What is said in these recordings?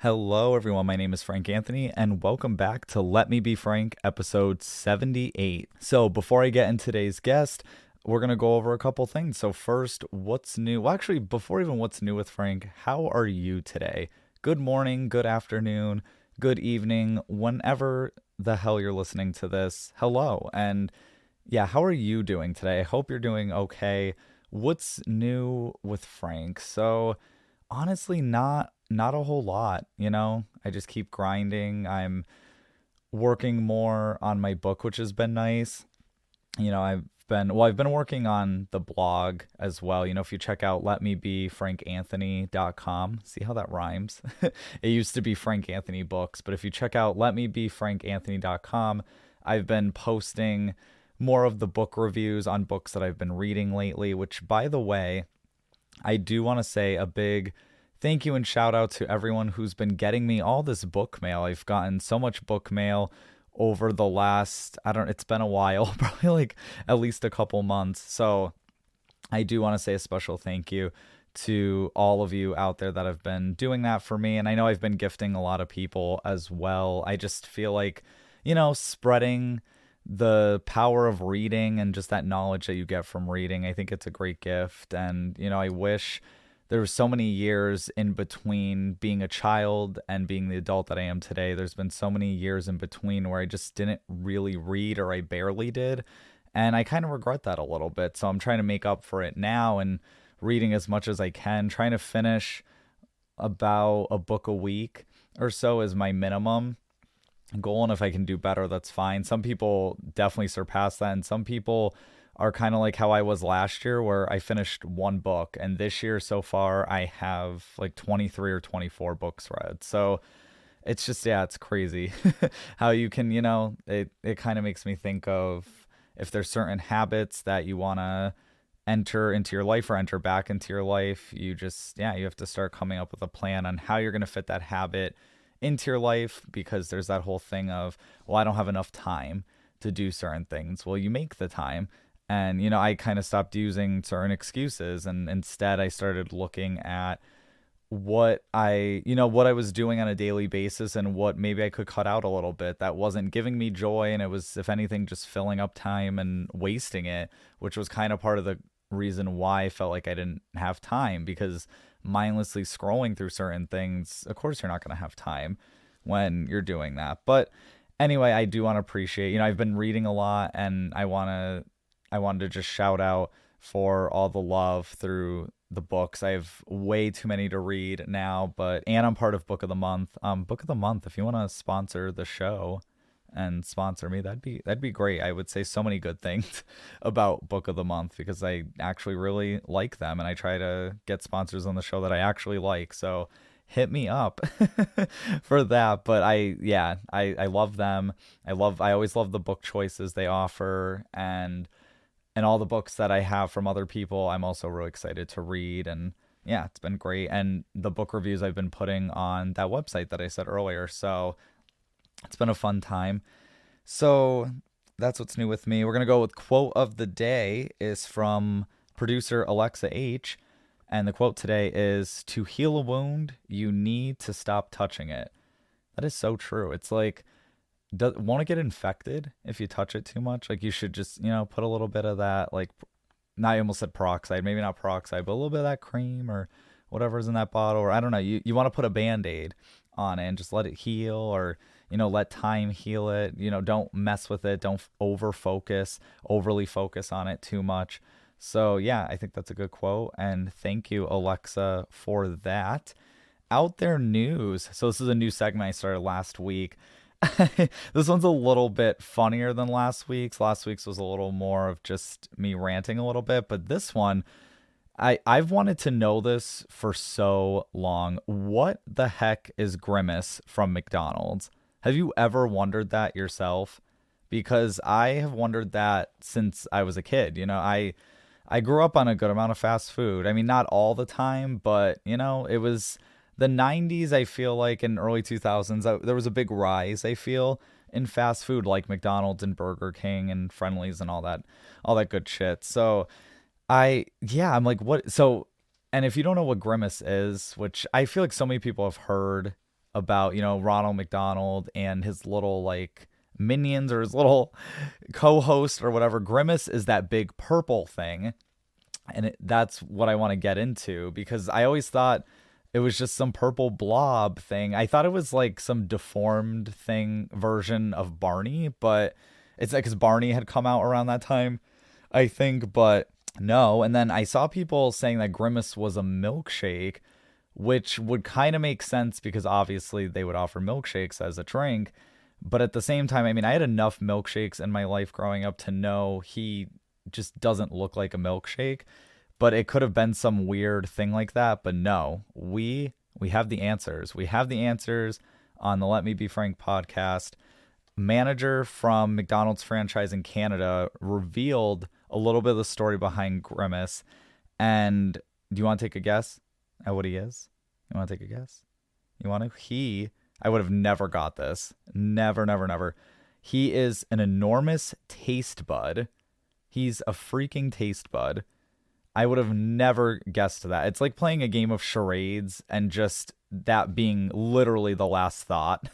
Hello, everyone. My name is Frank Anthony, and welcome back to Let Me Be Frank, episode 78. So, before I get into today's guest, we're going to go over a couple things. So, first, what's new? Well, actually, before even what's new with Frank, how are you today? Good morning, good afternoon, good evening, whenever the hell you're listening to this. Hello. And yeah, how are you doing today? I hope you're doing okay. What's new with Frank? So, honestly, not a whole lot, you know? I just keep grinding. I'm working more on my book, which has been nice. I've been working on the blog as well. If you check out letmebefrankanthony.com, see how that rhymes? It used to be Frank Anthony Books, but if you check out letmebefrankanthony.com, I've been posting more of the book reviews on books that I've been reading lately, which, by the way, I do want to say a big thank you and shout out to everyone who's been getting me all this book mail. I've gotten so much book mail over the last, it's been a while, probably like at least a couple months. So I do want to say a special thank you to all of you out there that have been doing that for me. And I know I've been gifting a lot of people as well. I just feel like, spreading the power of reading and just that knowledge that you get from reading, I think it's a great gift. And, I wish there were so many years in between being a child and being the adult that I am today. There's been so many years in between where I just didn't really read, or I barely did. And I kind of regret that a little bit. So I'm trying to make up for it now and reading as much as I can, trying to finish about a book a week or so is my minimum goal. And if I can do better, that's fine. Some people definitely surpass that. And some people are kind of like how I was last year, where I finished one book. And this year so far, I have like 23 or 24 books read. So it's just, yeah, it's crazy how you can, it kind of makes me think of if there's certain habits that you want to enter into your life or enter back into your life, you just, yeah, you have to start coming up with a plan on how you're going to fit that habit into your life, because there's that whole thing of, well, I don't have enough time to do certain things. Well, you make the time. And, I kind of stopped using certain excuses, and instead I started looking at what I was doing on a daily basis and what maybe I could cut out a little bit that wasn't giving me joy. And it was, if anything, just filling up time and wasting it, which was kind of part of the reason why I felt like I didn't have time, because mindlessly scrolling through certain things, of course, you're not going to have time when you're doing that. But anyway, I do want to appreciate, I've been reading a lot, and I wanted to just shout out for all the love through the books. I have way too many to read now, and I'm part of Book of the Month. Book of the Month, if you want to sponsor the show and sponsor me, that'd be great. I would say so many good things about Book of the Month, because I actually really like them, and I try to get sponsors on the show that I actually like. So hit me up for that. But I love them. I always love the book choices they offer, and all the books that I have from other people, I'm also really excited to read. And yeah, it's been great. And the book reviews I've been putting on that website that I said earlier. So it's been a fun time. So that's what's new with me. We're going to go with quote of the day is from producer Alexa H. And the quote today is, "To heal a wound, you need to stop touching it." That is so true. It's like, won't it get infected if you touch it too much? Like, you should just, put a little bit of that, like, I almost said peroxide, maybe not peroxide, but a little bit of that cream or whatever's in that bottle, or I don't know. You want to put a Band-Aid on it and just let it heal, or, let time heal it. Don't mess with it. Don't overly focus on it too much. So yeah, I think that's a good quote. And thank you, Alexa, for that. Out there news. So this is a new segment I started last week. This one's a little bit funnier than last week's. Last week's was a little more of just me ranting a little bit, but this one, I've wanted to know this for so long. What the heck is Grimace from McDonald's? Have you ever wondered that yourself? Because I have wondered that since I was a kid. I grew up on a good amount of fast food. I mean, not all the time, but it was the 90s, I feel like, in early 2000s, there was a big rise, I feel, in fast food, like McDonald's and Burger King and Friendly's and all that good shit. So I'm like, what? So, and if you don't know what Grimace is, which I feel like so many people have heard about, Ronald McDonald and his little like minions or his little co-host or whatever. Grimace is that big purple thing. And that's what I want to get into, because I always thought it was just some purple blob thing. I thought it was like some deformed thing version of Barney, but it's like because Barney had come out around that time, I think, but no. And then I saw people saying that Grimace was a milkshake, which would kind of make sense because obviously they would offer milkshakes as a drink. But at the same time, I mean, I had enough milkshakes in my life growing up to know he just doesn't look like a milkshake. But it could have been some weird thing like that. But no, we have the answers. We have the answers on the Let Me Be Frank podcast. Manager from McDonald's franchise in Canada revealed a little bit of the story behind Grimace. And do you want to take a guess at what he is? You want to take a guess? You want to? I would have never got this. Never, never, never. He is an enormous taste bud. He's a freaking taste bud. I would have never guessed that. It's like playing a game of charades and just that being literally the last thought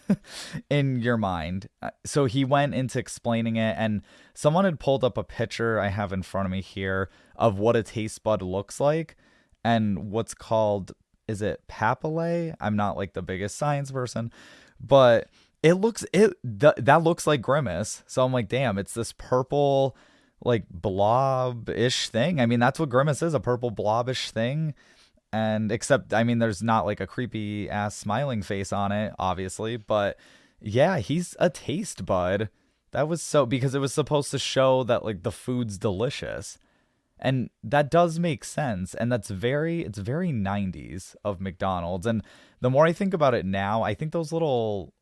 in your mind. So he went into explaining it, and someone had pulled up a picture I have in front of me here of what a taste bud looks like and what's called, is it papillae? I'm not like the biggest science person, but that looks like Grimace. So I'm like, damn, it's this purple like blob-ish thing. I mean, that's what Grimace is, a purple blob-ish thing. And except, I mean, there's not like a creepy ass smiling face on it, obviously, but yeah, he's a taste bud. That was because it was supposed to show that like the food's delicious. And that does make sense. And it's very 90s of McDonald's. And the more I think about it now, I think those little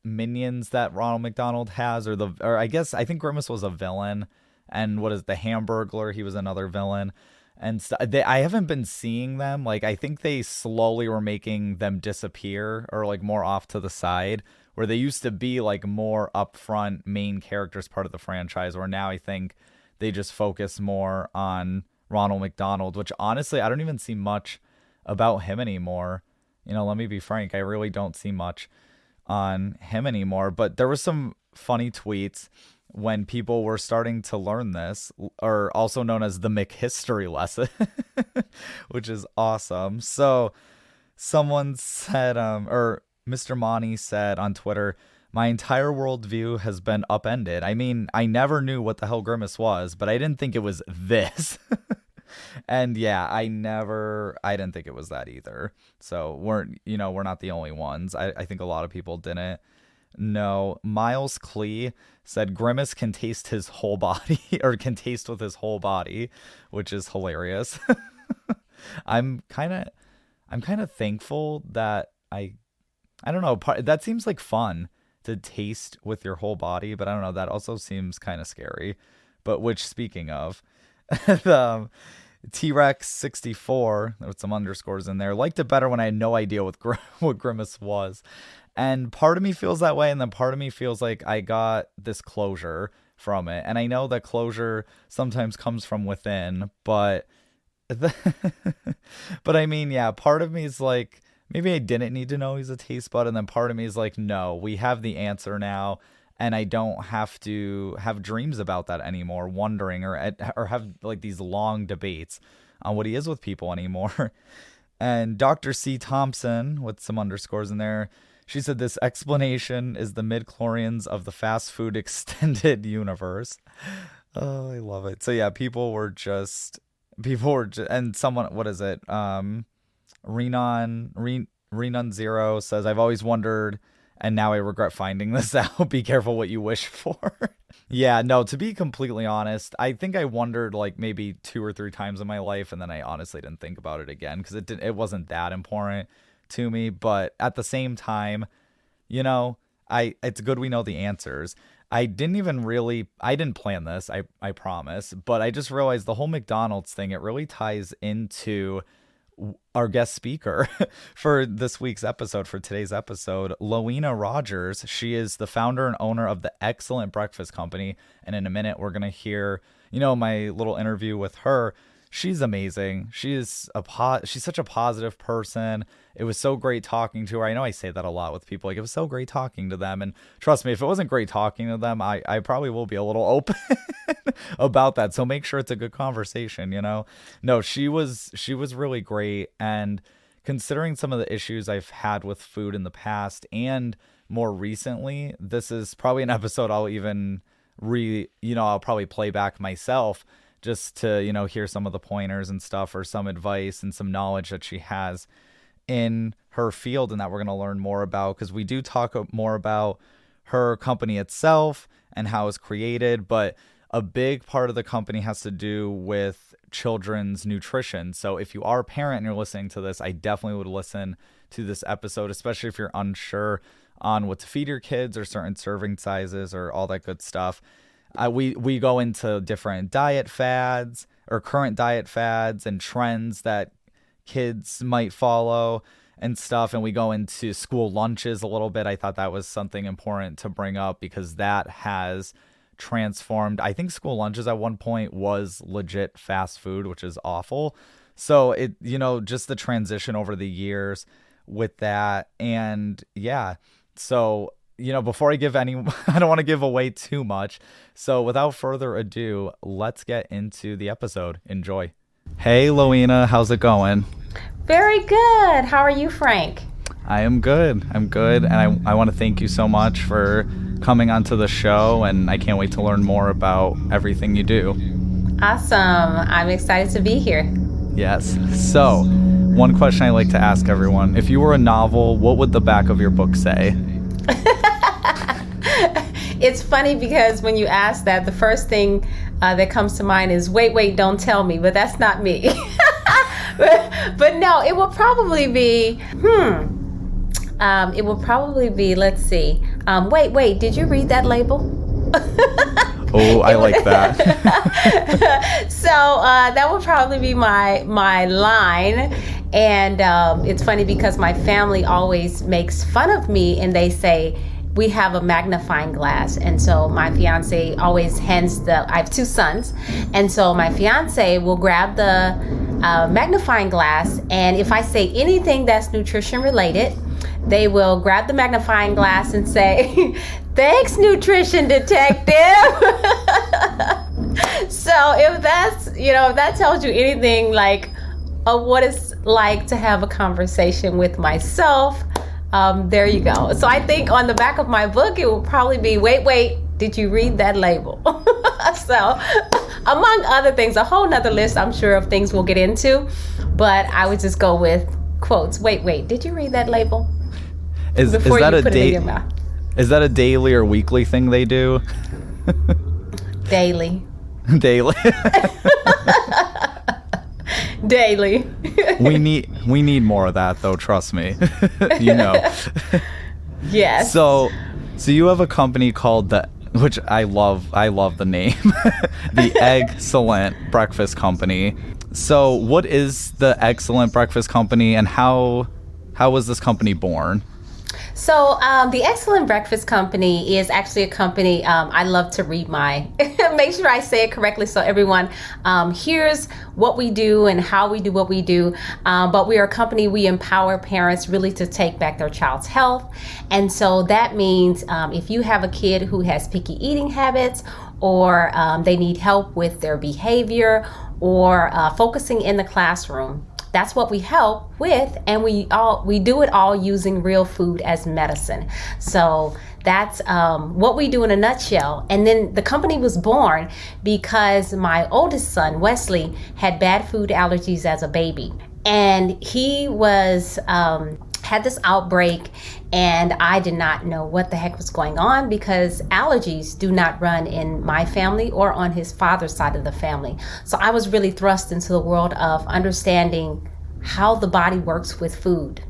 minions that Ronald McDonald has, or I think Grimace was a villain. And what is the Hamburglar? He was another villain. And I haven't been seeing them. Like, I think they slowly were making them disappear or like more off to the side, where they used to be like more upfront main characters part of the franchise, where now I think they just focus more on Ronald McDonald, which honestly, I don't even see much about him anymore. Let me be frank. I really don't see much on him anymore. But there were some funny tweets when people were starting to learn this, or also known as the McHistory lesson, which is awesome. So someone said, or Mr. Monty said on Twitter, my entire worldview has been upended. I mean, I never knew what the hell Grimace was, but I didn't think it was this. And yeah, I didn't think it was that either. So we're not the only ones. I think a lot of people didn't. No, Miles Klee said Grimace can taste his whole body, or can taste with his whole body, which is hilarious. I'm kind of thankful that I don't know. That seems like fun to taste with your whole body, but I don't know. That also seems kind of scary. But speaking of, the T-Rex 64, with some underscores in there, liked it better when I had no idea what Grimace was. And part of me feels that way, and then part of me feels like I got this closure from it. And I know that closure sometimes comes from within, but but I mean, yeah, part of me is like, maybe I didn't need to know he's a taste bud, and then part of me is like, no, we have the answer now, and I don't have to have dreams about that anymore, wondering or have like these long debates on what he is with people anymore. And Dr. C. Thompson, with some underscores in there, she said this explanation is the midichlorians of the fast food extended universe. Oh, I love it. So yeah, people were just, and someone, what is it? Renon Zero says, I've always wondered, and now I regret finding this out. Be careful what you wish for. Yeah, no, to be completely honest, I think I wondered like maybe 2 or 3 times in my life, and then I honestly didn't think about it again because it wasn't that important to me. But at the same time, it's good we know the answers. I didn't plan this, I promise, but I just realized the whole McDonald's thing, it really ties into our guest speaker for today's episode, Rodgers. She is the founder and owner of the Eggcellent breakfast company. And in a minute, we're going to hear, my little interview with her. she's amazing. She's such a positive person. It was so great talking to her. I know I say that a lot with people. Like, it was so great talking to them. And trust me, if it wasn't great talking to them, I probably will be a little open about that. So make sure it's a good conversation, you know? No, she was really great. And considering some of the issues I've had with food in the past and more recently, this is probably an episode I'll even I'll probably play back myself just to, hear some of the pointers and stuff, or some advice and some knowledge that she has in her field and that we're going to learn more about, because we do talk more about her company itself and how it's created, but a big part of the company has to do with children's nutrition. So if you are a parent and you're listening to this, I definitely would listen to this episode, especially if you're unsure on what to feed your kids or certain serving sizes or all that good stuff. We go into different diet fads or current diet fads and trends that kids might follow and stuff. And we go into school lunches a little bit. I thought that was something important to bring up because that has transformed. I think school lunches at one point was legit fast food, which is awful. So it, just the transition over the years with that. And yeah, so, before I give I don't want to give away too much. So without further ado, let's get into the episode. Enjoy. Hey, Loena, how's it going? Very good. How are you, Frank? I am good. And I want to thank you so much for coming onto the show, and I can't wait to learn more about everything you do. Awesome. I'm excited to be here. Yes. So, one question I like to ask everyone: if you were a novel, what would the back of your book say? It's funny because when you ask that, the first thing that comes to mind is, wait, don't tell me, but that's not me. but no, it will probably be, let's see. Wait, did you read that label? Oh, I like that. So that would probably be my line. And it's funny because my family always makes fun of me, and they say we have a magnifying glass. And so my fiance always I have 2 sons. And so my fiance will grab the magnifying glass. And if I say anything that's nutrition related, they will grab the magnifying glass and say, "Thanks, nutrition detective." So if that tells you anything like what it's like to have a conversation with myself, there you go. So I think on the back of my book, it will probably be, wait, did you read that label? So among other things, a whole nother list, I'm sure, of things we'll get into, but I would just go with quotes. Wait, did you read that label? Is that Is that a daily or weekly thing they do? Daily. Daily. Daily. We need more of that, though, trust me. Yes. So you have a company called which I love the name, the Eggcellent Breakfast Company. So what is the Eggcellent Breakfast Company, and how was this company born? So the Eggcellent Breakfast Company is actually a company. I love to read make sure I say it correctly so everyone hears what we do and how we do what we do. But we are a company, we empower parents really to take back their child's health. And so that means if you have a kid who has picky eating habits, or they need help with their behavior, or focusing in the classroom, that's what we help with, and we do it all using real food as medicine. So that's what we do in a nutshell. And then the company was born because my oldest son, Wesley, had bad food allergies as a baby. And he had this outbreak, and I did not know what the heck was going on because allergies do not run in my family or on his father's side of the family. So I was really thrust into the world of understanding how the body works with food.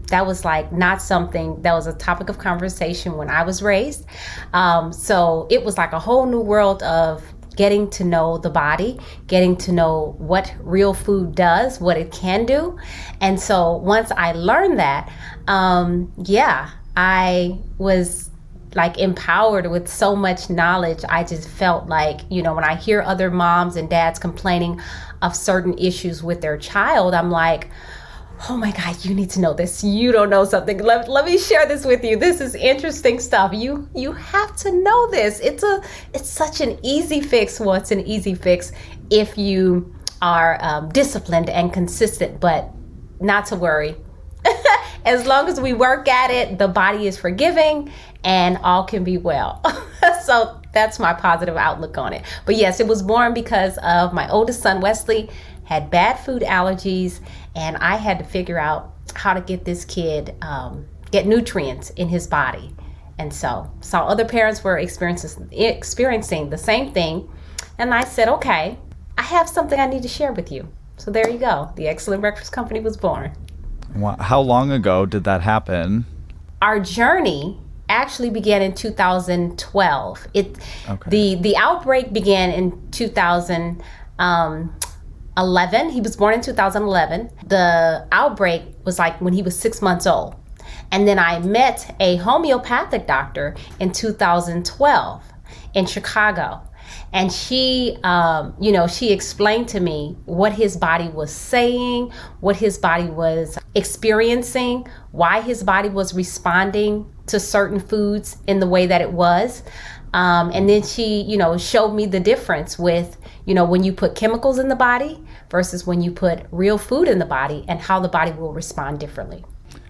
That was not something that was a topic of conversation when I was raised. So it was like a whole new world of getting to know the body, getting to know what real food does, what it can do. And so once I learned that, I was like empowered with so much knowledge. I just felt like, when I hear other moms and dads complaining of certain issues with their child, I'm like, oh my God, you need to know this. You don't know something. Let me share this with you. This is interesting stuff. You have to know this. It's such an easy fix. Well, it's an easy fix if you are disciplined and consistent, but not to worry. As long as we work at it, the body is forgiving and all can be well. So that's my positive outlook on it. But yes, it was born because of my oldest son, Wesley, had bad food allergies, and I had to figure out how to get this kid, get nutrients in his body. And so saw other parents were experiencing the same thing. And I said, okay, I have something I need to share with you. So there you go. The Eggcellent Breakfast Company was born. Wow. How long ago did that happen? Our journey actually began in 2012. The outbreak began in 2011. He was born in 2011. The outbreak was like when he was 6 months old. And then I met a homeopathic doctor in 2012 in Chicago. And she, she explained to me what his body was saying, what his body was experiencing, why his body was responding to certain foods in the way that it was. And then she, showed me the difference with, when you put chemicals in the body versus when you put real food in the body and how the body will respond differently.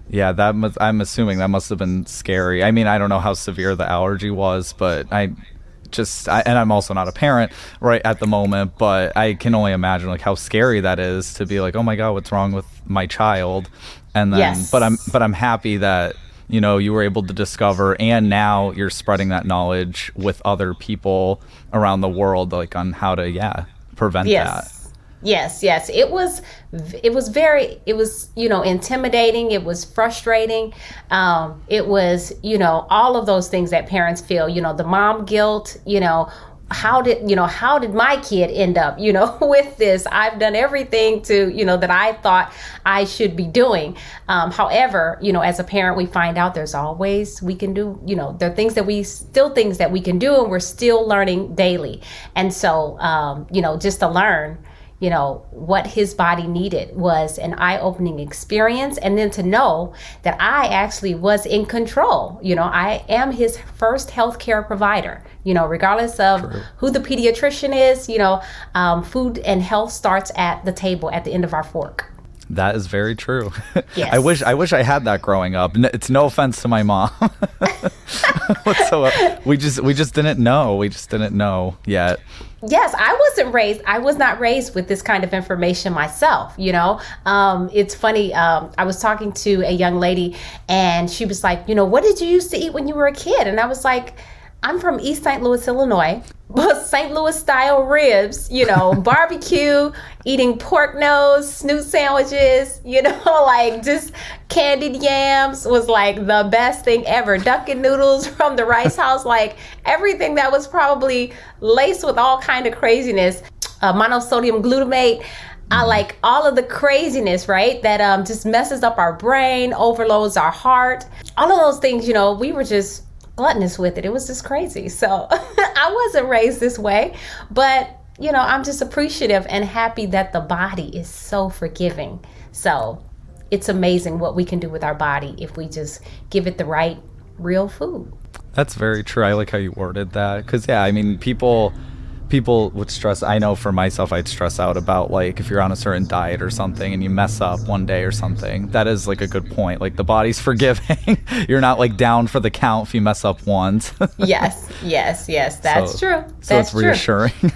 Yeah, I'm assuming that must have been scary. I mean, I don't know how severe the allergy was, but and I'm also not a parent right at the moment, but I can only imagine like how scary that is to be like, oh my God, what's wrong with my child? And then, yes. but I'm happy that, you were able to discover, and now you're spreading that knowledge with other people around the world, like on how to, prevent that. Yes. It was intimidating. It was frustrating. It was, all of those things that parents feel, the mom guilt, how did my kid end up, with this? I've done everything to, that I thought I should be doing. However, as a parent, we find out there's always we can do, there are things that we can do, and we're still learning daily. And so, just to learn, what his body needed was an eye-opening experience. And then to know that I actually was in control. I am his first healthcare provider, regardless of True. Who the pediatrician is, food and health starts at the table at the end of our fork. That is very true. Yes. I wish I had that growing up. It's no offense to my mom. whatsoever. We just didn't know. We just didn't know yet. Yes, I was not raised with this kind of information myself, It's funny, I was talking to a young lady and she was like, what did you used to eat when you were a kid? And I was like, I'm from East St. Louis, Illinois, but St. Louis style ribs, barbecue, eating pork nose, snoot sandwiches, like just candied yams was like the best thing ever. Dunkin' noodles from the Rice House, like everything that was probably laced with all kind of craziness, monosodium glutamate. I like all of the craziness, right? That just messes up our brain, overloads our heart. All of those things, we were just gluttonous with it. It was just crazy. So I wasn't raised this way, but I'm just appreciative and happy that the body is so forgiving. So it's amazing what we can do with our body if we just give it the right real food. That's very true. I like how you worded that, because people would stress. I know for myself, I'd stress out about like if you're on a certain diet or something and you mess up one day or something. That is like a good point. Like the body's forgiving. You're not like down for the count if you mess up once. Yes. That's true. So it's reassuring.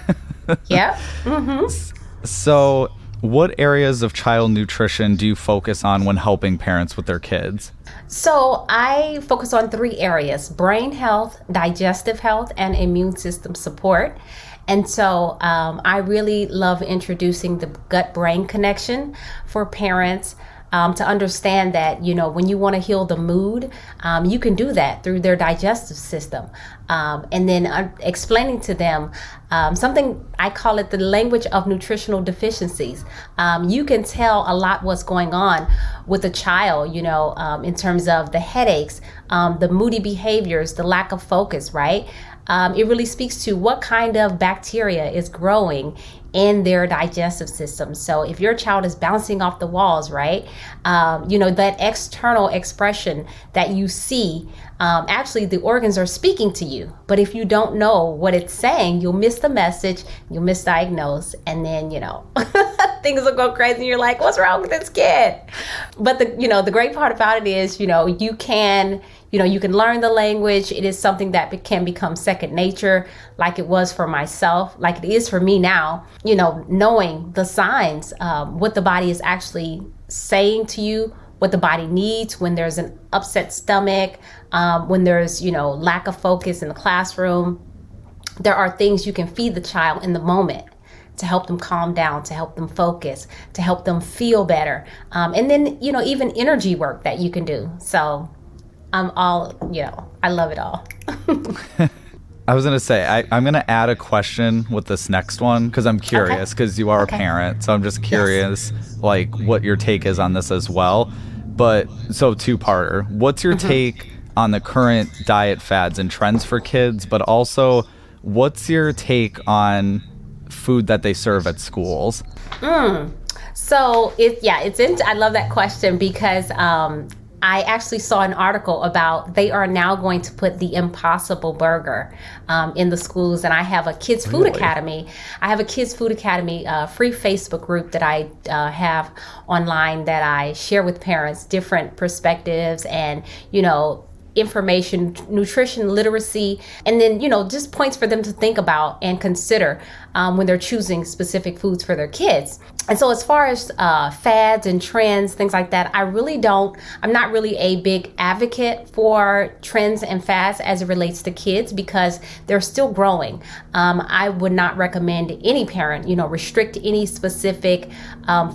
Yeah. Mm-hmm. So what areas of child nutrition do you focus on when helping parents with their kids? So I focus on 3 areas: brain health, digestive health, and immune system support. And so I really love introducing the gut-brain connection for parents. to understand that, when you want to heal the mood, you can do that through their digestive system. And then explaining to them something, I call it the language of nutritional deficiencies. You can tell a lot what's going on with a child, in terms of the headaches, the moody behaviors, the lack of focus, right? It really speaks to what kind of bacteria is growing in their digestive system. So if your child is bouncing off the walls, right, that external expression that you see, actually the organs are speaking to you. But if you don't know what it's saying, you'll miss the message, you'll misdiagnose, and then, things will go crazy and you're like, what's wrong with this kid? But the great part about it is, you can learn the language. It is something that can become second nature, like it was for myself, like it is for me now, knowing the signs, what the body is actually saying to you, what the body needs when there's an upset stomach, when there's, lack of focus in the classroom. There are things you can feed the child in the moment to help them calm down, to help them focus, to help them feel better. And then, even energy work that you can do. So I love it all. I was going to say, I'm going to add a question with this next one because I'm curious, because you are a parent. So I'm just curious, like, what your take is on this as well. But so two-parter. What's your take on the current diet fads and trends for kids? But also, what's your take on food that they serve at schools? So I love that question because I actually saw an article about they are now going to put the Impossible Burger in the schools. And I have a Kids Food Academy. I have a Kids Food Academy free Facebook group that I have online that I share with parents different perspectives and, information, nutrition literacy, and then, just points for them to think about and consider when they're choosing specific foods for their kids. And so as far as fads and trends, things like that, I'm not really a big advocate for trends and fads as it relates to kids because they're still growing. I would not recommend any parent, restrict any specific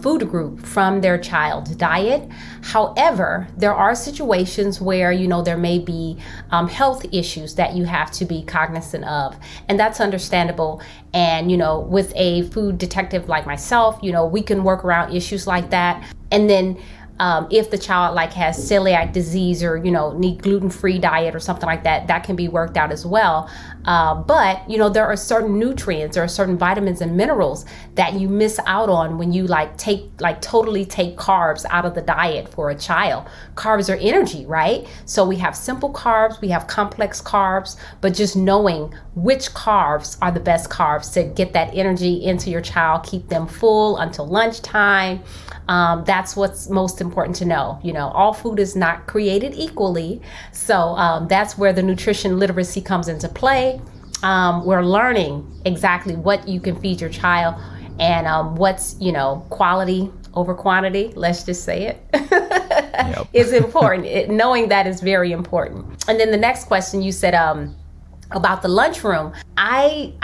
food group from their child's diet. However, there are situations where, there may be health issues that you have to be cognizant of, and that's understandable. And, with a food detective like myself, we can work around issues like that. And then if the child has celiac disease or, need gluten-free diet or something like that, that can be worked out as well. But, there are certain nutrients or certain vitamins and minerals that you miss out on when you totally take carbs out of the diet for a child. Carbs are energy, right? So we have simple carbs, we have complex carbs, but just knowing which carbs are the best carbs to get that energy into your child, keep them full until lunchtime. That's what's most important to know. All food is not created equally. So that's where the nutrition literacy comes into play. We're learning exactly what you can feed your child and what's, quality over quantity, let's just say it, is important. Knowing that is very important. And then the next question you said about the lunchroom. I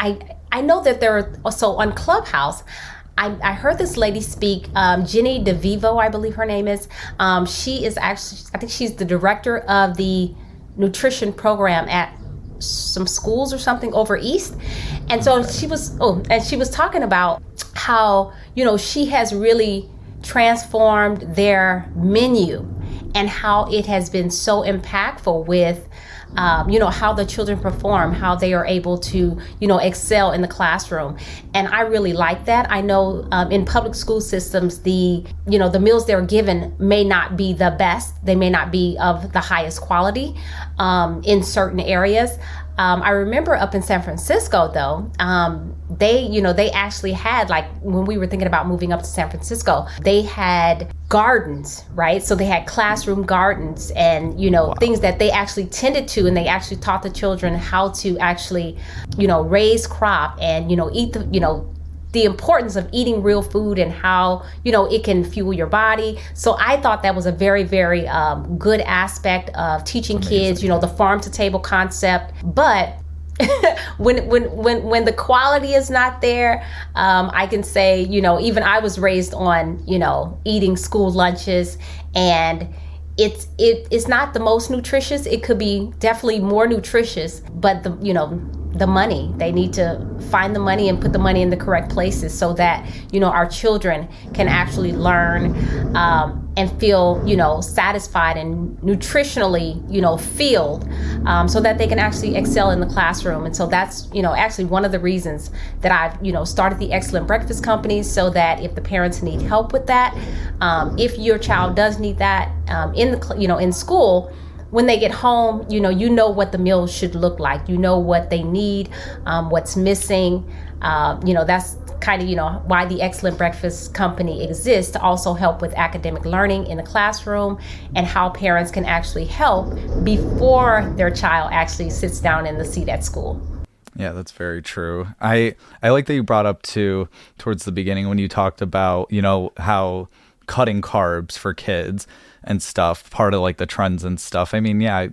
know that there are also on Clubhouse, I heard this lady speak, Jenny DeVivo, I believe her name is. She is actually, I think she's the director of the nutrition program at some schools or something over East. And so she was talking about how, she has really transformed their menu and how it has been so impactful with how the children perform, how they are able to, excel in the classroom. And I really like that. I know in public school systems, the meals they're given may not be the best. They may not be of the highest quality in certain areas. I remember up in San Francisco, though, they actually had, when we were thinking about moving up to San Francisco, they had gardens, right? So they had classroom gardens and, things that they actually tended to, and they actually taught the children how to actually, raise crop and, eat the importance of eating real food and how, it can fuel your body. So I thought that was a very, very good aspect of teaching kids, the farm to table concept. But when the quality is not there, I can say, even I was raised on, eating school lunches, and it's not the most nutritious. It could be definitely more nutritious, but the money, they need to find the money and put the money in the correct places so that, our children can actually learn and feel, satisfied and nutritionally, filled, so that they can actually excel in the classroom. And so that's, actually one of the reasons that I've, started the Eggcellent Breakfast Company, so that if the parents need help with that, if your child does need that in school, when they get home, you know what the meal should look like. You know what they need, what's missing. That's kind of, why the Eggcellent Breakfast Company exists, to also help with academic learning in the classroom, and how parents can actually help before their child actually sits down in the seat at school. Yeah, that's very true. I like that you brought up towards the beginning when you talked about, how cutting carbs for kids and stuff, part of like the trends and stuff. I mean, yeah,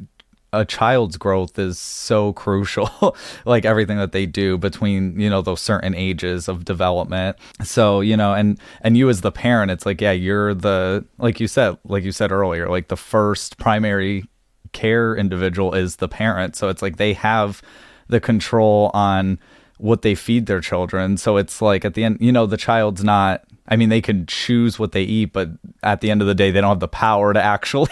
a child's growth is so crucial, like everything that they do between, those certain ages of development. So, and you as the parent, it's like, yeah, you're like you said earlier, like the first primary care individual is the parent. So it's like they have the control on what they feed their children. So it's like at the end, the child's not, I mean, they can choose what they eat, but at the end of the day, they don't have the power to actually,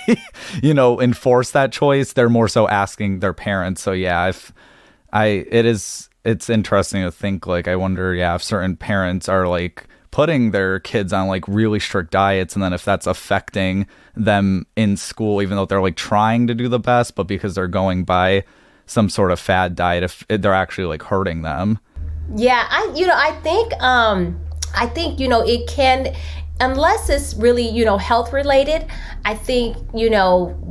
enforce that choice. They're more so asking their parents. So yeah, it's interesting to think, like, I wonder, yeah, if certain parents are like putting their kids on like really strict diets, and then if that's affecting them in school, even though they're like trying to do the best, but because they're going by some sort of fad diet, if they're actually like hurting them. Yeah, I think, it can, unless it's really, health related, I think,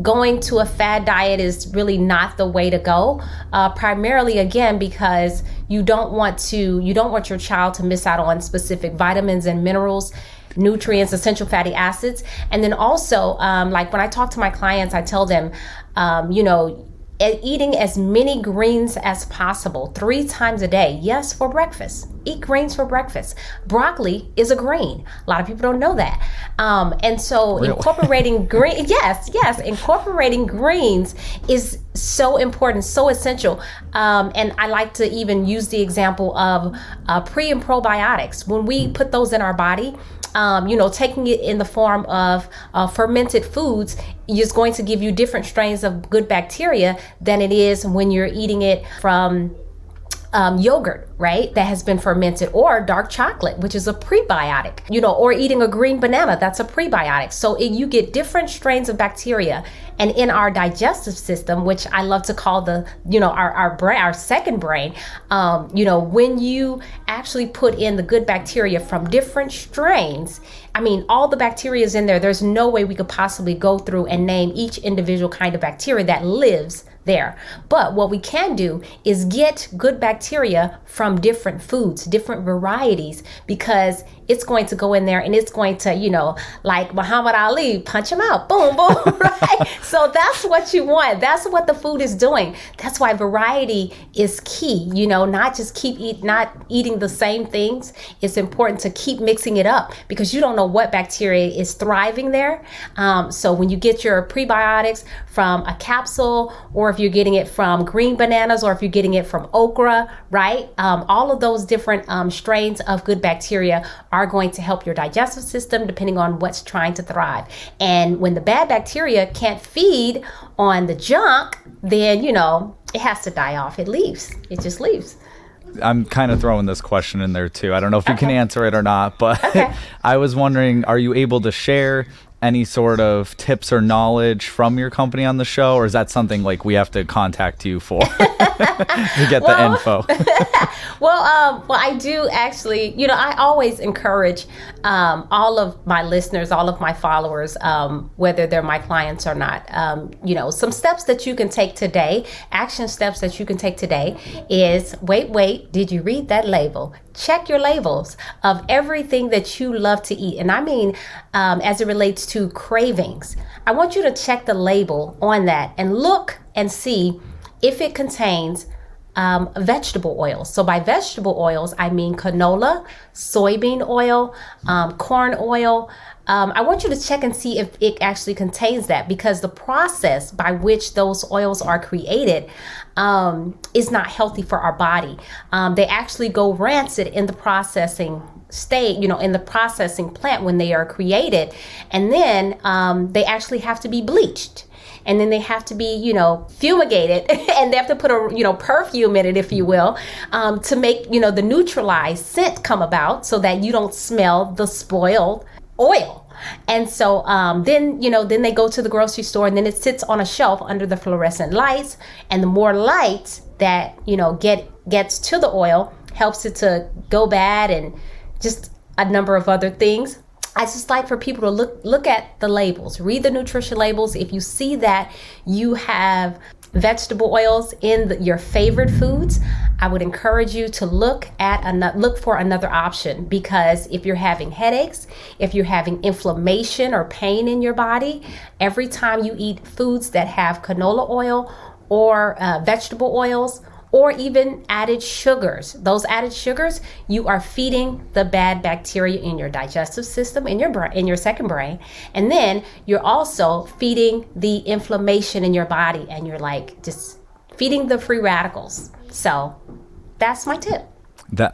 going to a fad diet is really not the way to go. Primarily, again, because you don't want your child to miss out on specific vitamins and minerals, nutrients, essential fatty acids. And then also, like when I talk to my clients, I tell them, eating as many greens as possible 3 times a day. Yes, for breakfast. Eat greens for breakfast. Broccoli is a green. A lot of people don't know that. And so really? Incorporating green, yes, incorporating greens is so important, so essential. And I like to even use the example of pre and probiotics. When we put those in our body, taking it in the form of fermented foods is going to give you different strains of good bacteria than it is when you're eating it from yogurt, right? That has been fermented, or dark chocolate, which is a prebiotic, or eating a green banana, that's a prebiotic. So you get different strains of bacteria. And in our digestive system, which I love to call our brain, our second brain, when you actually put in the good bacteria from different strains, I mean, all the bacteria is in there. There's no way we could possibly go through and name each individual kind of bacteria that lives there. But what we can do is get good bacteria from different foods, different varieties, because it's going to go in there and it's going to, like Muhammad Ali, punch him out, boom, boom, right? So that's what you want. That's what the food is doing. That's why variety is key, not just not eating the same things. It's important to keep mixing it up, because you don't know what bacteria is thriving there. So when you get your prebiotics from a capsule, or if you're getting it from green bananas, or if you're getting it from okra, right? All of those different strains of good bacteria are going to help your digestive system, depending on what's trying to thrive. And when the bad bacteria can't feed on the junk, then, it has to die off. It leaves. It just leaves. I'm kind of throwing this question in there too. I don't know if you can answer it or not, but I was wondering, are you able to share any sort of tips or knowledge from your company on the show, or is that something like we have to contact you for to get the info? Well, I do actually, I always encourage all of my listeners, all of my followers, whether they're my clients or not, some steps that you can take today, action steps that you can take today is, wait, did you read that label? Check your labels of everything that you love to eat. And I mean, as it relates to cravings, I want you to check the label on that and look and see if it contains vegetable oils. So by vegetable oils, I mean canola, soybean oil, corn oil. I want you to check and see if it actually contains that, because the process by which those oils are created is not healthy for our body. They actually go rancid in the processing state, in the processing plant when they are created. And then they actually have to be bleached. And then they have to be, fumigated, and they have to put a, perfume in it, if you will, to make, the neutralized scent come about so that you don't smell the spoiled oil. And so then they go to the grocery store, and then it sits on a shelf under the fluorescent lights. And the more light that, gets to the oil helps it to go bad, and just a number of other things. I just like for people to look at the labels, read the nutrition labels. If you see that you have vegetable oils in your favorite foods, I would encourage you to look for another option, because if you're having headaches, if you're having inflammation or pain in your body, every time you eat foods that have canola oil or vegetable oils, or even added sugars. Those added sugars, you are feeding the bad bacteria in your digestive system, in your second brain. And then you're also feeding the inflammation in your body, and you're just feeding the free radicals. So that's my tip.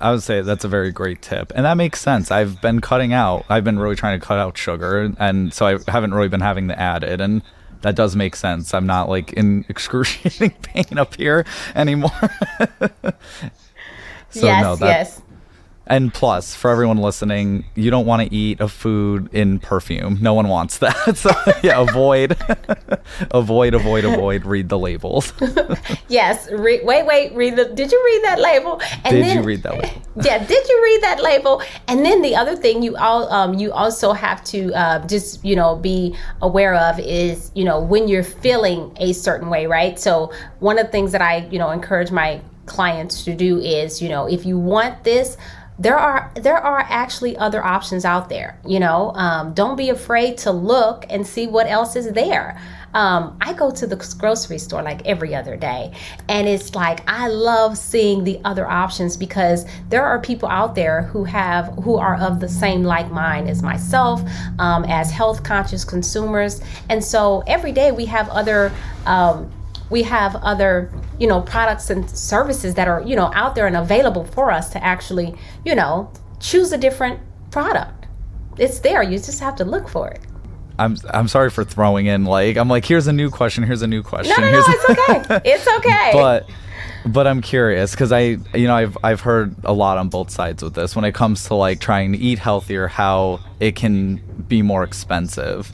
I would say that's a very great tip. And that makes sense. I've been really trying to cut out sugar. And so I haven't really been having the added. And that does make sense. I'm not in excruciating pain up here anymore. Yes. And plus, for everyone listening, you don't want to eat a food in perfume. No one wants that. So yeah, avoid. Read the labels. Yes. Wait. Did you read that label? Did you read that label? Yeah. Did you read that label? And then the other thing you also have to just be aware of is when you're feeling a certain way, right? So one of the things that I encourage my clients to do is if you want this, there are actually other options out there. Don't be afraid to look and see what else is there. I go to the grocery store every other day, and it's I love seeing the other options, because there are people out there who are of the same like mind as myself, as health conscious consumers. And so every day we have other products and services that are, out there and available for us to actually, choose a different product. It's there. You just have to look for it. I'm sorry for throwing in here's a new question. No, it's okay. It's okay. But I'm curious, because I've heard a lot on both sides with this when it comes to trying to eat healthier, how it can be more expensive.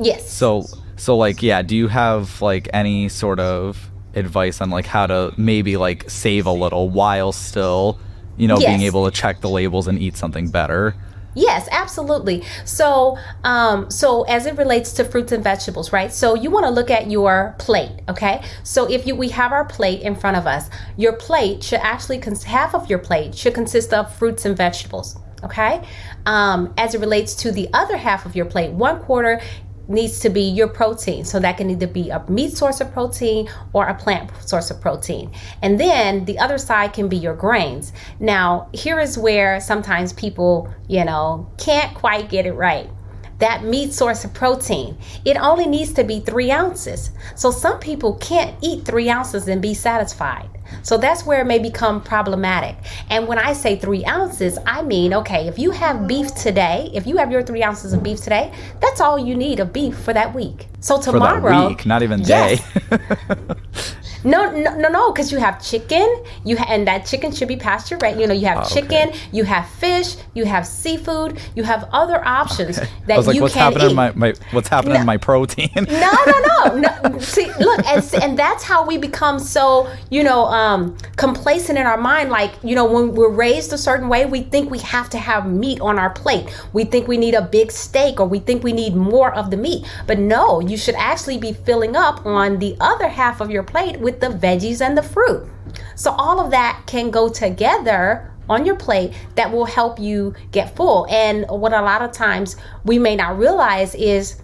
Yes. So do you have any sort of advice on how to maybe save a little while still, Yes. being able to check the labels and eat something better? Yes, absolutely. So as it relates to fruits and vegetables, right? So you want to look at your plate, okay? So we have our plate in front of us, your plate should actually, half of your plate should consist of fruits and vegetables, okay? As it relates to the other half of your plate, 1/4 needs to be your protein. So that can either be a meat source of protein or a plant source of protein. And then the other side can be your grains. Now, here is where sometimes people, can't quite get it right. That meat source of protein, it only needs to be 3 ounces. So some people can't eat 3 ounces and be satisfied. So that's where it may become problematic. And when I say 3 ounces, I mean, okay, if you have beef today, if you have your 3 ounces of beef today, that's all you need of beef for that week. So tomorrow, for that week, not even day. No, because you have chicken, and that chicken should be pasture raised. You have chicken, okay. You have fish, you have seafood, you have other options that you what's can happening eat. What's happening in my protein? No. See, look, and that's how we become so, complacent in our mind. When we're raised a certain way, we think we have to have meat on our plate. We think we need a big steak, or we think we need more of the meat. But no, you should actually be filling up on the other half of your plate with the veggies and the fruit. So all of that can go together on your plate that will help you get full. And what a lot of times we may not realize is,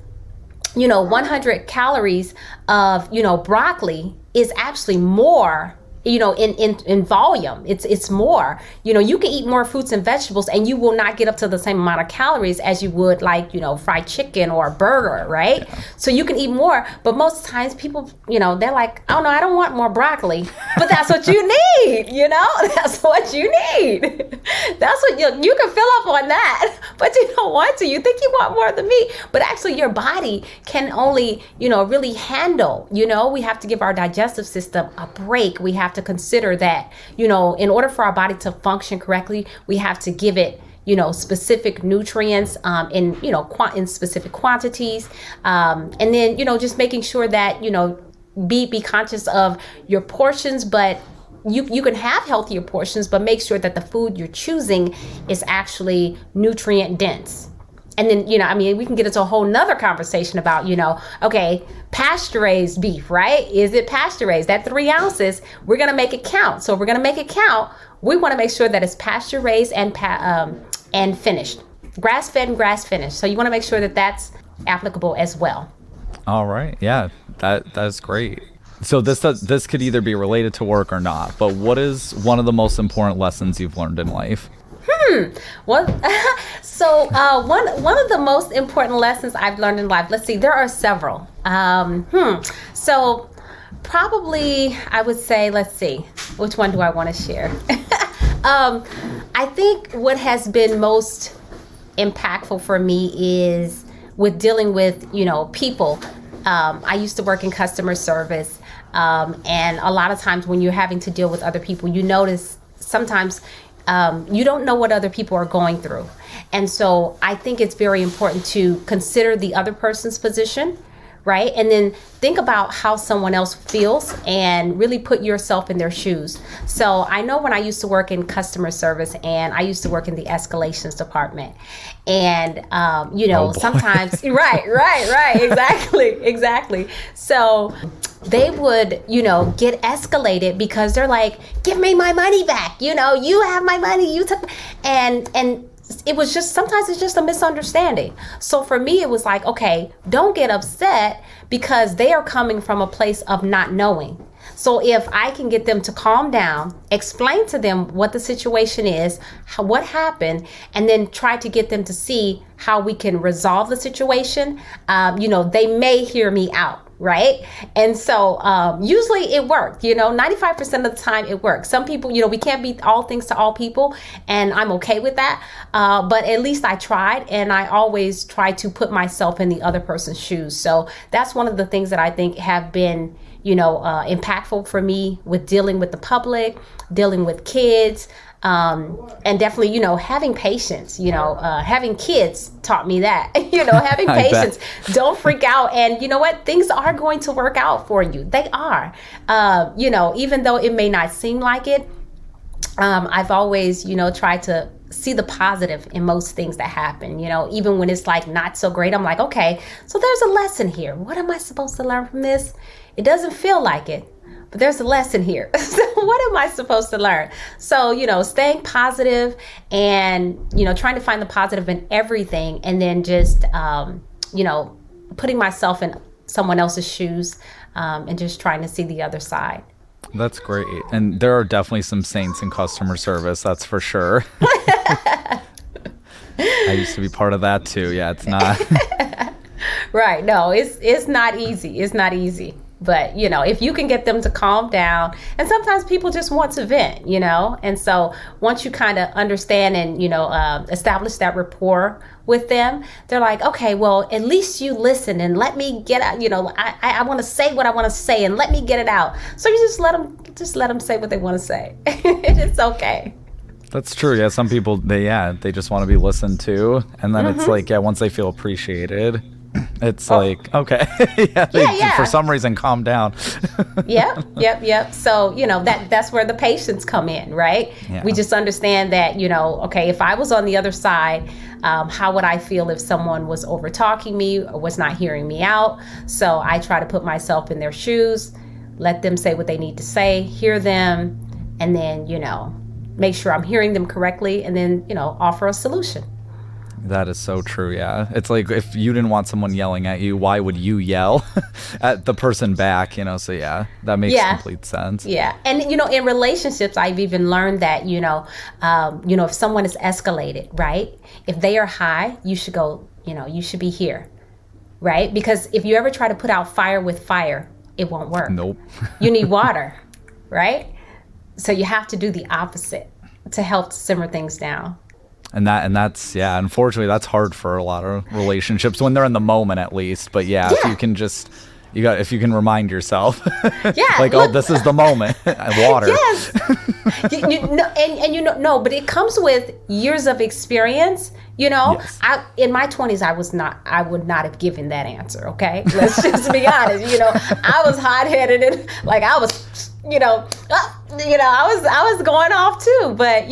100 calories of, broccoli is actually more in volume. It's more. You can eat more fruits and vegetables and you will not get up to the same amount of calories as you would like, fried chicken or a burger, right? Yeah. So you can eat more, but most times people, they're like, oh no, I don't want more broccoli. But that's what you need, That's what you need. That's what you can fill up on that, but you don't want to. You think you want more than me, but actually your body can only, really handle, we have to give our digestive system a break. We have to consider that, in order for our body to function correctly, we have to give it, specific nutrients in specific quantities. And then, just making sure that, be conscious of your portions, but you can have healthier portions, but make sure that the food you're choosing is actually nutrient dense. And then, we can get into a whole nother conversation about, okay, pasture raised beef, right? Is it pasture raised? That 3 ounces, we're going to make it count. So if we're going to make it count, we want to make sure that it's pasture raised and finished, grass fed and grass finished. So you want to make sure that that's applicable as well. All right. Yeah, that's great. So this could either be related to work or not, but what is one of the most important lessons you've learned in life? Well, so one of the most important lessons I've learned in life, let's see, there are several. So probably I would say, let's see, which one do I want to share? I think what has been most impactful for me is with dealing with, people. I used to work in customer service. And a lot of times when you're having to deal with other people, you notice sometimes you don't know what other people are going through. And so I think it's very important to consider the other person's position, right? And then think about how someone else feels and really put yourself in their shoes. So I know when I used to work in customer service and I used to work in the escalations department. And, sometimes, right, exactly. So they would, get escalated because they're like, give me my money back. You have my money. You took, and it was just, sometimes it's just a misunderstanding. So for me, it was like, okay, don't get upset because they are coming from a place of not knowing. So if I can get them to calm down, explain to them what the situation is, what happened, and then try to get them to see how we can resolve the situation, they may hear me out. Right. And so usually it worked, 95% of the time it works. Some people, we can't be all things to all people, and I'm okay with that. But at least I tried, and I always try to put myself in the other person's shoes. So that's one of the things that I think have been, impactful for me with dealing with the public, dealing with kids. And definitely, having patience, having kids taught me that, having patience, don't freak out. And you know what? Things are going to work out for you. They are, even though it may not seem like it. I've always, tried to see the positive in most things that happen, even when it's like not so great. I'm like, okay, so there's a lesson here. What am I supposed to learn from this? It doesn't feel like it, but there's a lesson here. So what am I supposed to learn? So, staying positive and, trying to find the positive in everything, and then just, putting myself in someone else's shoes, and just trying to see the other side. That's great. And there are definitely some saints in customer service, that's for sure. I used to be part of that too. Yeah, it's not. Right. No, it's not easy. It's not easy. But, if you can get them to calm down, and sometimes people just want to vent, and so once you kind of understand and, establish that rapport with them, they're like, okay, well, at least you listen and let me get out, I want to say what I want to say and let me get it out. So you just let them say what they want to say. It's okay. That's true. Yeah. Some people, they just want to be listened to. And then it's like, once they feel appreciated, it's like, okay, for some reason, calm down. Yep. So, that's where the patience come in, right? Yeah. We just understand that, okay, if I was on the other side, how would I feel if someone was over talking me or was not hearing me out? So I try to put myself in their shoes, let them say what they need to say, hear them, and then, make sure I'm hearing them correctly, and then, offer a solution. That is so true, yeah. It's like if you didn't want someone yelling at you, why would you yell at the person back, So yeah, that makes complete sense. Yeah. And, in relationships, I've even learned that, if someone is escalated, right? If they are high, you should go, you should be here, right? Because if you ever try to put out fire with fire, it won't work. Nope. You need water, right? So you have to do the opposite to help simmer things down. And that's unfortunately that's hard for a lot of relationships when they're in the moment, at least. But if you can if you can remind yourself, this is the moment. Water. Yes. But it comes with years of experience. Yes. In my 20s, I would not have given that answer. Okay, let's just be honest. I was hot-headed and I was, I was going off too. But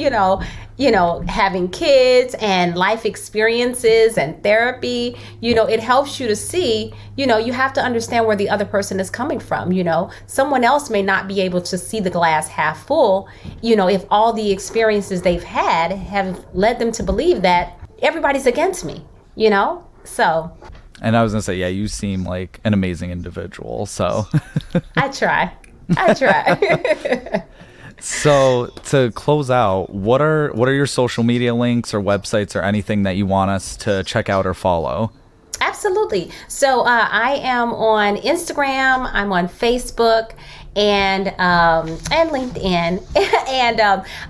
having kids and life experiences and therapy, it helps you to see, you have to understand where the other person is coming from. Someone else may not be able to see the glass half full, if all the experiences they've had have led them to believe that everybody's against me, so. And I was gonna say, you seem like an amazing individual, so. I try. So to close out, what are your social media links or websites or anything that you want us to check out or follow? Absolutely. So I am on Instagram, I'm on Facebook, and LinkedIn, and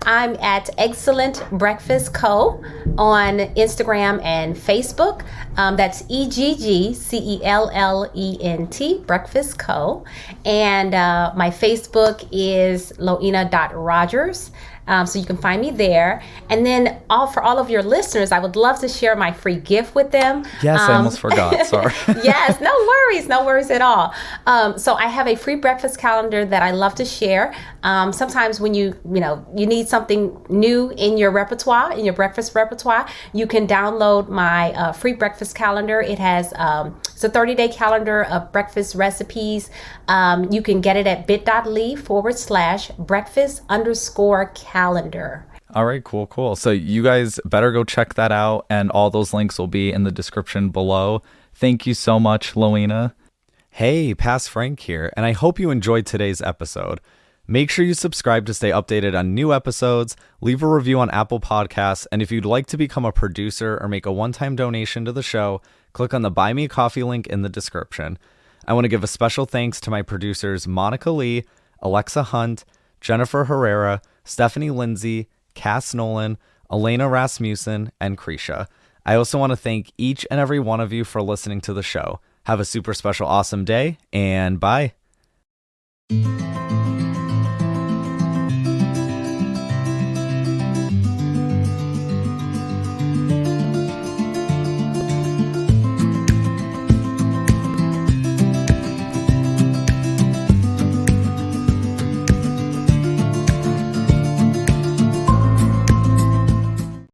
I'm at Eggcellent Breakfast Co. on Instagram and Facebook. That's EGGCELLENT Breakfast Co. And my Facebook is Loena.Rodgers. So you can find me there. And then for all of your listeners, I would love to share my free gift with them. Yes, I almost forgot. Sorry. Yes, no worries at all. So I have a free breakfast calendar that I love to share. Sometimes when you need something new in your repertoire, in your breakfast repertoire, you can download my free breakfast calendar. It has it's a 30-day calendar of breakfast recipes. You can get it at bit.ly/breakfast_calendar. All right, cool. So you guys better go check that out, and all those links will be in the description below. Thank you so much, Loena. Hey, Past Frank here, and I hope you enjoyed today's episode. Make sure you subscribe to stay updated on new episodes, leave a review on Apple Podcasts, and if you'd like to become a producer or make a one-time donation to the show, click on the Buy Me a Coffee link in the description. I want to give a special thanks to my producers Monica Leigh, Alexa Hunt, Jennifer Herrera, Stephanie Lindsay, Kas Nolan, Alana Rasmussen, and Krisha. I also want to thank each and every one of you for listening to the show. Have a super special awesome day, and bye.